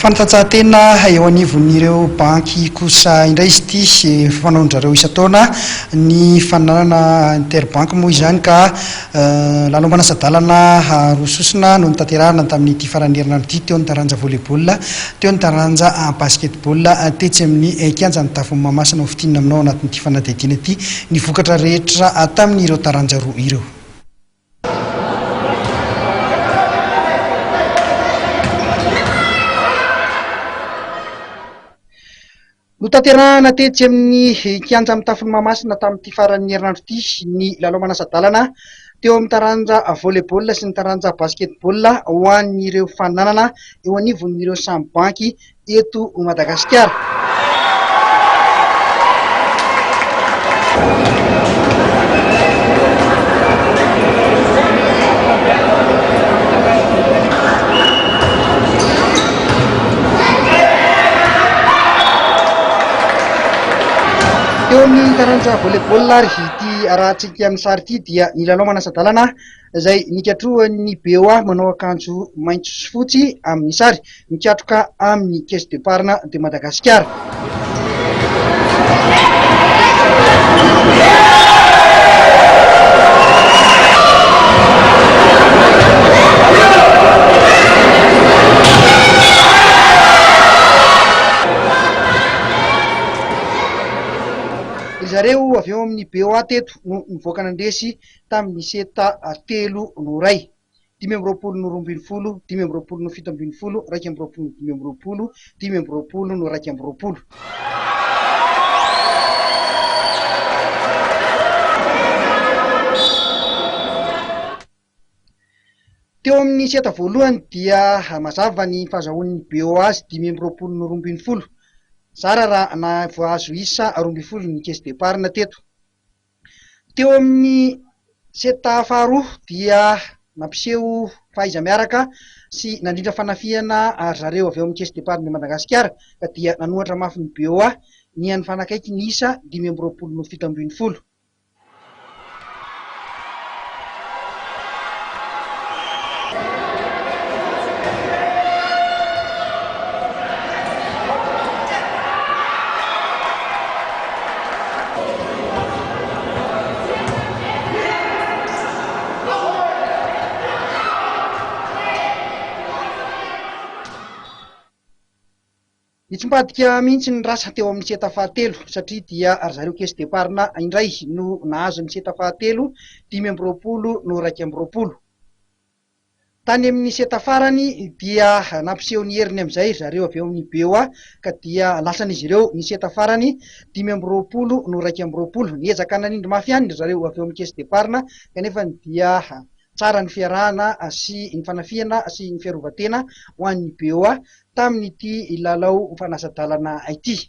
Fanatanjahantena eo anivon'ireo banky kosa indray izy ity fanaondrareo isan-taona ny fananana interbank moa izany ka lalao manasadalana rososina no nitanterahana tamin'ity farany herinandro ity teo ny taranja volleyball, teo ny taranja basketball tetsy amin'ny kianjan'ny Tafomba Mahamasina ho fitinina aminao anatin'ity fanadihadiana ity ny vokatra rehetra tamin'ireo taranja roa ireo. Notanterahana tetsy amin'ny kianja amin'ny Tafomba Mahamasina tamin'ity faran'ny herinandro ity ny lalao manasadalana teo amin'ny taranja volleyball sy ny taranja basketball ho an'ireo fananana eo anivon'ireo samy banky eto Madagasikara. Eo amin'ny taranja volleyball ary ity rahantsika amin'ny sary ity dia ny lalao manasadalana izay nikatrohan'ny BOA manao akanjo maitso sy fotsy amin'ny sary mikatroka amin'ny Caisse d'Épargne de Madagasikara. Zareo avy eo amin'ny BOA teto no nivoaka nandresy tamin'ny seta 3-0, 5-20, 5-20, 7-20, 2-20, 5-20, 5-20. Teo amin'ny seta voalohany dia mazava ny fahazahoan'ny BOA azy 5-20. Zara raha na voahazo isa 12 ny Caisse d'Épargne teto. Teo amin'ny seta faharoa dia nampiseho fahaiza miaraka sy nandrindra fanafihana zareo avy eo amin'ny Caisse d'Épargne de Madagasikara ka dia nanohatra mafy ny BOA ny an'ny fanakaiky ny isa 5-20 sy 7-20. Nitsompadika mihitsy ny rasa teo amin'ny seta fahatelo satria dia zareo Caisse d'Épargne indray no nahazo ny seta fahatelo 5-20, 2-20. Tany amin'ny seta farany dia nampiseho ny heriny amin'izay zareo avy eo amin'ny BOA ka dia lasan'izy ireo ny seta farany 5-20, 2-20. Niezaka nanindry mafy ihany zareo avy eo amin'ny Caisse d'Épargne kanefa dia tsara ny fiarahana sy ny fanafihana sy ny fiarovan-tena ho an'ny BOA tamin'ity lalao fanasadalana ity.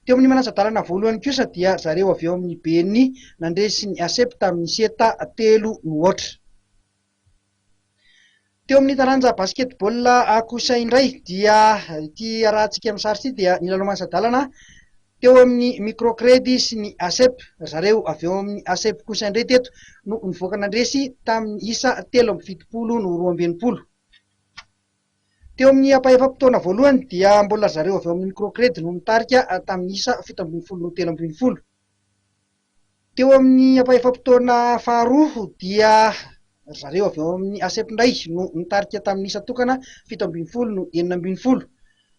Teo amin'ny manasadalana voalohany kosa dia zareo avy eo amin'ny BNI nandresy ny ASEP tamin'ny seta 3-0. Teo amin'ny taranja basketball kosa indray dia ity rahantsika amin'ny sary ity dia ny lalao manasadalana teo amin'ny microcrédit sy ny ASEP. Zareo avy eo amin'ny ASEP kosa indray teto no nivoaka nandresy tamin'ny isa 7-70 no 2-20. Teo amin'ny apaefam-potoana voalohany dia mbola zareo avy eo amin'ny microcrédit no nitarika tamin'ny isa 17 no 13. Teo amin'ny apaefam-potoana faharoa dia zareo avy eo amin'ny ASEP indray no nitarika tamin'ny isa tokana 17 no 19.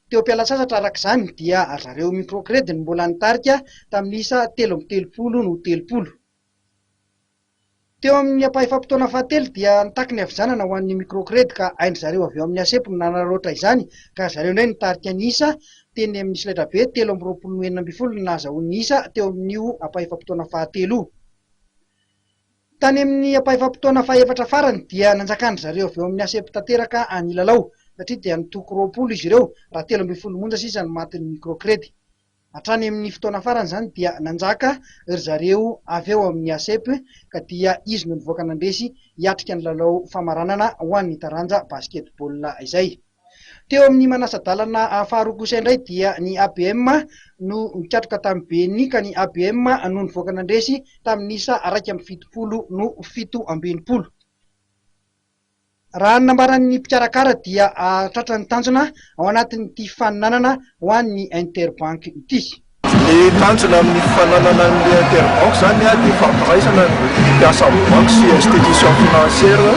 Teo am-pialatsasatra arak'izany dia zareo microcrédit no mbola nitarika tamin'ny isa 13 no 30. Teo amin'ny apaefam-potoana fahatelo dia nitaky ny havizanana ho an'ny microcrédit ka haindry zareo avy eo amin'ny ASEP no nanaraotra izany ka zareo indray nitarika ny isa teny amin'ny solaitrabe 17 no 19 nahazahoan'ny isa teo amin'io apaefam-potoana fahatelo io. Tany amin'ny apaefam-potoana fahaefatra farany dia nanjakany zareo avy eo amin'ny ASEP tanteraka ny lalao satria dia nitoko 20 izy ireo raha 13 monja sisa ny matin'ny microcrédit. Hatrany amin'ny fotoana farany zany dia nanjaka ry zareo avy eo amin'ny ASEP ka dia izy no nivoaka nandresy hiatrika ny lalao famaranana ho an'ny taranja basketball izay. Teo amin'ny manasadalana faharoa kosa indray dia ny ABM no mikatroka tamin'ny BNI ka ny ABM no nivoaka nandresy tamin'ny isa 170 no 7-20. Raha nambaran'ny mpikarakara dia tratra ny tanjona ao anatin'ity faninanana ho an'ny interbank ity. Ny tanjona amin'ny fananana ny interbank zany dia fampiraisana ny mpiasa amin'ny banque sy institution financière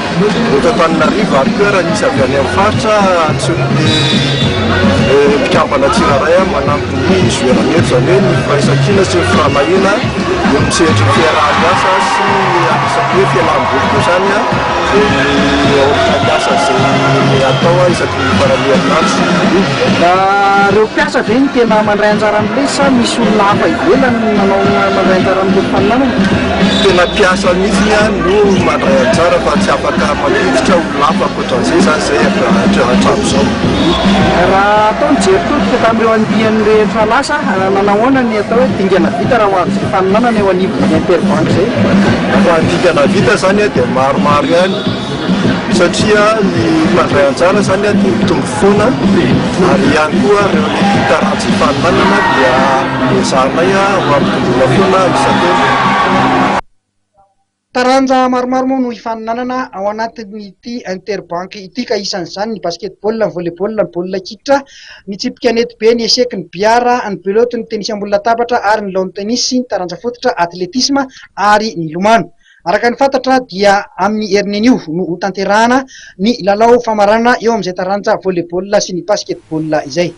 eto Antananarivo ary koa raha nisy avy any amin'ny faritra antsoin'ny mpikambana tsirairay manampy ny isoerana eto, zany hoe ny firaisan-kina sy ny fifanahina eo amin'ny sehatry ny fiaraha-miasa sy anisan'ny hoe fialamboly koa zany ny orinasa izay atao isaky ny faran'ny Reo mpiasa ve ny tena mandray anjara amin'ilay sa misy olona hafa ivelany manao mandray anjara amin'ilay faninanana? Tena mpiasa mihitsy no mandray anjara fa tsy afaka mampiditra olona hafa ankoatran'izay zany zay hatramin'izao. Raha atao mijery todika tamin'ireo andiany rehetra lasa, nanahoana ny atao hoe dingana vita raha ho avy izay faninanana eo anivon'ny interbank zay? Fa dingana vita zany dia maromaro ihany satria ny mandray anjara zany dia mitombo foana ary ihany koa reo ny tarantsy faninanana dia ezahanay ho ampitomboana foana isan-taona. Taranja maromaro moa no hifaninanana ao anatin'ity interbank ity ka isan'izany ny basketball, ny volleyball, ny baolina kitra, ny tsipy kanety be, ny eseky, ny biara, ny pelote, ny tenisy ambony latabatra ary ny lawn tennis, ny taranja fototra, atletisme ary ny lomano. Araka ny fantatra dia amin'ny herinan'io no ho tanterahana ny lalao famarana eo amin'izay taranja volleyball sy ny basketball izay.